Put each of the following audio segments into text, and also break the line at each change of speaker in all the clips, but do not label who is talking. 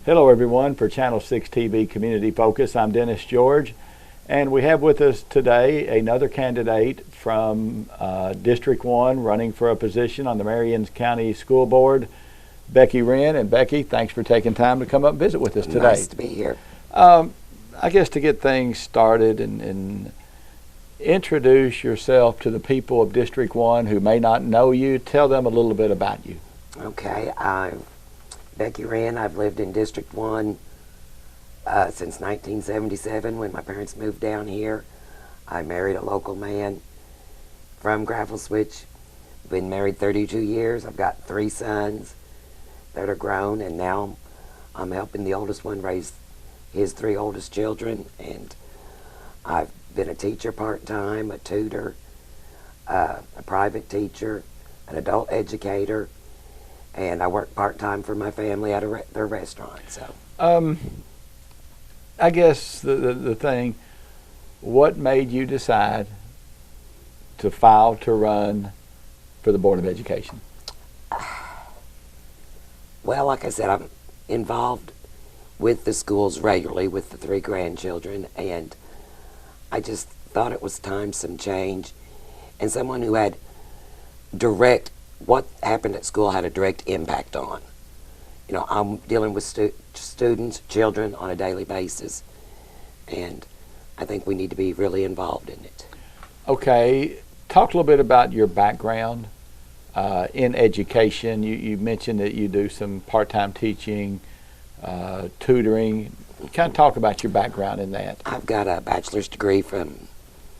Hello everyone, for Channel 6 TV Community Focus, I'm Dennis George, and we have with us today another candidate from District 1 running for a position on the Marion County School Board, Becky Wren. And Becky, thanks for taking time to come up and visit with us today.
Nice to be here.
I guess to get things started and introduce yourself to the people of District 1 who may not know you. Tell them a little bit about you.
Okay, I'm Becky Wren. I've lived in District 1 since 1977 when my parents moved down here. I married a local man from Gravel Switch. Been married 32 years. I've got 3 sons that are grown, and now I'm helping the oldest one raise his 3 oldest children. And I've been a teacher part-time, a tutor, a private teacher, an adult educator, and I work part-time for my family at their restaurant. So,
I guess the thing, what made you decide to file to run for the Board of Education?
Well, like I said, I'm involved with the schools regularly with the 3 grandchildren, and I just thought it was time some change, and someone who had what happened at school had a direct impact on. You know, I'm dealing with students, children on a daily basis, and I think we need to be really involved in it.
Okay, talk a little bit about your background in education. You mentioned that you do some part-time teaching, tutoring. Kind of talk about your background in that.
I've got a bachelor's degree from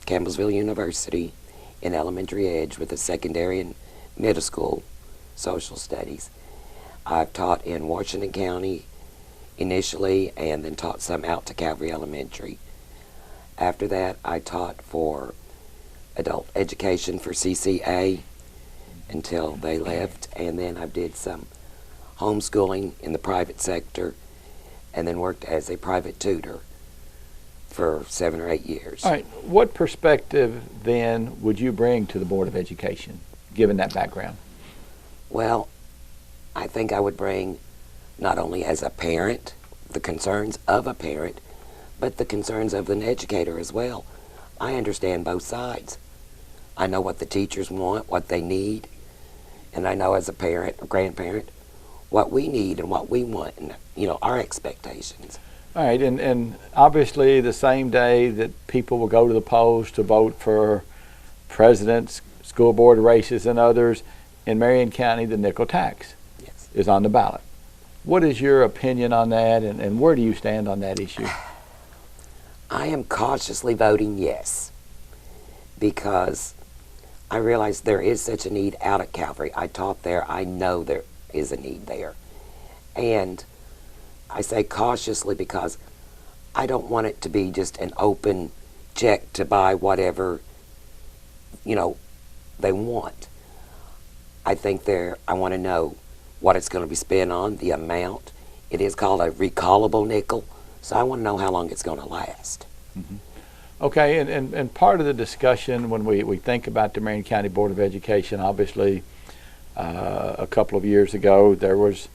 Campbellsville University in elementary ed with a secondary and middle school social studies. I've taught in Washington County initially, and then taught some out to Calvary Elementary. After that, I taught for adult education for CCA until they left, and then I did some homeschooling in the private sector, and then worked as a private tutor for 7 or 8 years.
All right, what perspective then would you bring to the Board of Education, given that background?
Well, I think I would bring not only as a parent, the concerns of a parent, but the concerns of an educator as well. I understand both sides. I know what the teachers want, what they need, and I know as a parent or grandparent what we need and what we want, and our expectations.
All right, and obviously the same day that people will go to the polls to vote for presidents, school board races, and others, in Marion County, the nickel tax is on the ballot. What is your opinion on that, and where do you stand on that issue?
I am cautiously voting yes, because I realize there is such a need out at Calvary. I taught there. I know there is a need there. And I say cautiously because I don't want it to be just an open check to buy whatever, they want. I think I want to know what it's going to be spent on, the amount. It is called a recallable nickel, so I want to know how long it's going to last.
Mm-hmm. Okay, and part of the discussion when we think about the Marion County Board of Education, obviously a couple of years ago there was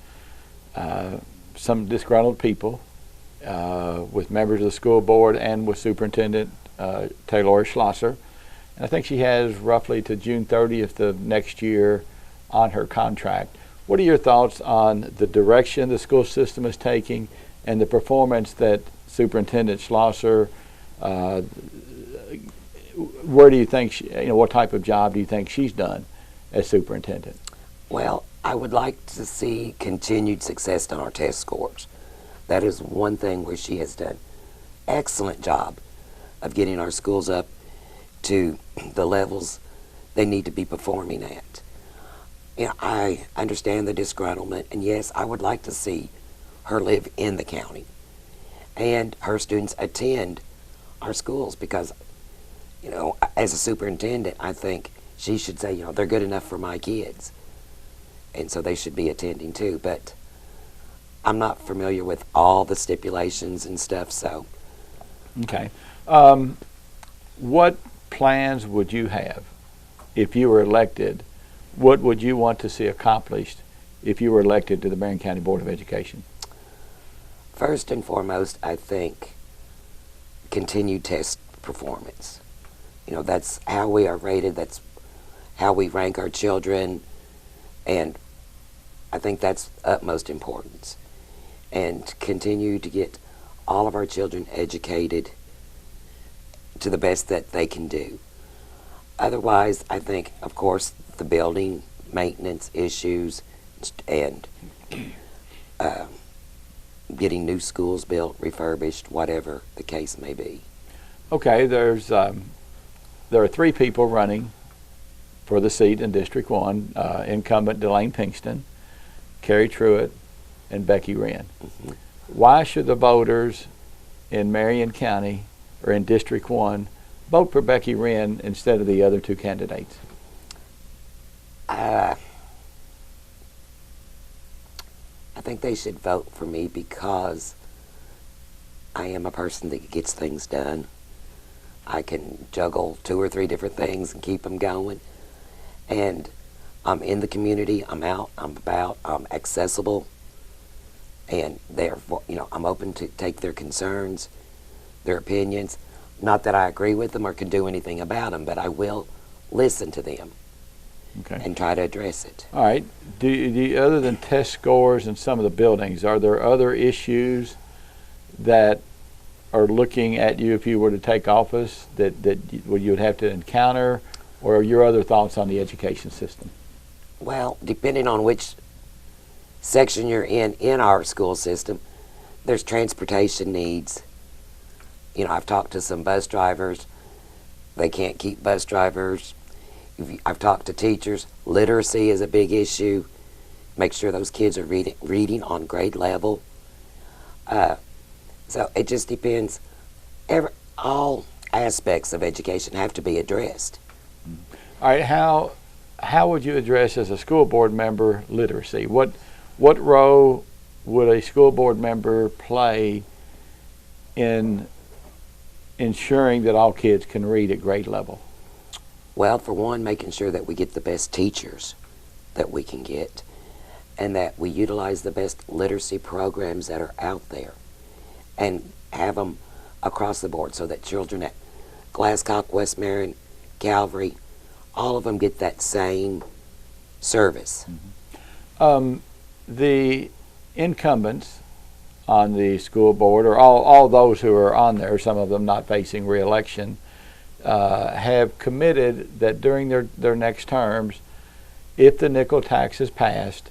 some disgruntled people with members of the school board and with Superintendent Taylor Schlosser. And I think she has roughly to June 30th of next year on her contract. What are your thoughts on the direction the school system is taking and the performance that Superintendent Schlosser, where do you think, what type of job do you think she's done as superintendent?
Well, I would like to see continued success on our test scores. That is one thing where she has done excellent job of getting our schools up to the levels they need to be performing at. I understand the disgruntlement, and yes, I would like to see her live in the county and her students attend our schools, because, as a superintendent, I think she should say, they're good enough for my kids, and so they should be attending too. But I'm not familiar with all the stipulations and stuff, so.
Okay. What plans would you have if you were elected? What would you want to see accomplished if you were elected to the Marion County Board of Education?
First and foremost, I think continued test performance. You know, that's how we are rated, that's how we rank our children, and I think that's utmost importance. And continue to get all of our children educated to the best that they can do. Otherwise, I think, of course, the building maintenance issues and getting new schools built, refurbished, whatever the case may be.
Okay, there are 3 people running for the seat in District 1, incumbent Delane Pinkston, Carrie Truitt, and Becky Wren.
Mm-hmm.
Why should the voters in Marion County or in District 1 vote for Becky Wren instead of the other 2 candidates?
I think they should vote for me because I am a person that gets things done. I can juggle 2 or 3 different things and keep them going. And I'm in the community, I'm out, I'm about, I'm accessible. And therefore, you know, I'm open to take their concerns, their opinions. Not that I agree with them or can do anything about them, but I will listen to them. Okay. And try to address it.
All right. Other than test scores and some of the buildings, are there other issues that are looking at you if you were to take office that you would have to encounter, or are your other thoughts on the education system?
Well, depending on which section you're in our school system, there's transportation needs. You know, I've talked to some bus drivers. They can't keep bus drivers. I've talked to teachers. Literacy is a big issue. Make sure those kids are reading on grade level. So it just depends. All aspects of education have to be addressed.
All right. How would you address, as a school board member, literacy? What role would a school board member play in ensuring that all kids can read at grade level?
Well, for one, making sure that we get the best teachers that we can get, and that we utilize the best literacy programs that are out there and have them across the board so that children at Glasscock, West Marion, Calvary, all of them get that same service.
Mm-hmm. The incumbents on the school board, or all those who are on there, some of them not facing re-election, have committed that during their next terms, if the nickel tax is passed,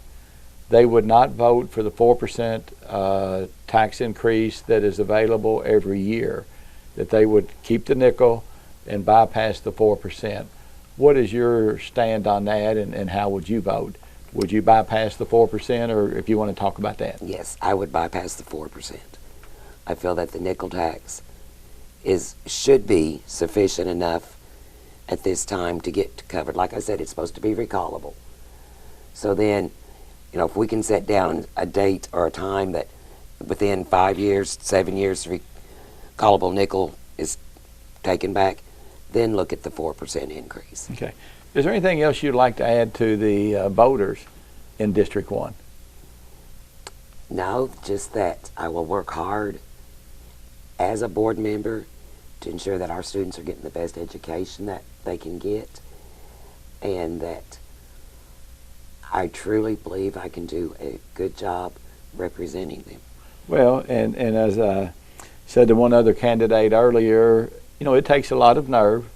they would not vote for the 4% tax increase that is available every year, that they would keep the nickel and bypass the 4%. What is your stand on that, and how would you vote? Would you bypass the 4%, or if you want to talk about that?
Yes, I would bypass the 4%. I feel that the nickel tax should be sufficient enough at this time to get covered. Like I said, it's supposed to be recallable. So then, you know, if we can set down a date or a time that within 5 years, 7 years, recallable nickel is taken back, then look at the 4% increase.
Okay. Is there anything else you'd like to add to the voters in District 1?
No, just that I will work hard as a board member to ensure that our students are getting the best education that they can get, and that I truly believe I can do a good job representing them.
Well, and as I said to one other candidate earlier, you know, it takes a lot of nerve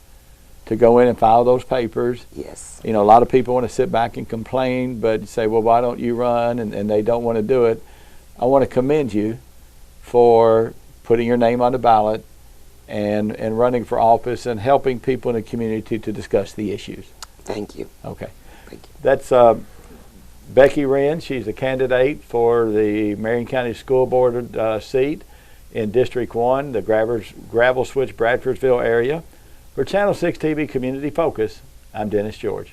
to go in and file those papers.
Yes.
You know, a lot of people want to sit back and complain, but say, well, why don't you run? And they don't want to do it. I want to commend you for putting your name on the ballot and running for office and helping people in the community to discuss the issues.
Thank you.
Okay.
Thank you.
That's Becky Wren. She's a candidate for the Marion County School Board seat in District 1, the Gravel Switch Bradfordsville area. For Channel 6 TV Community Focus, I'm Dennis George.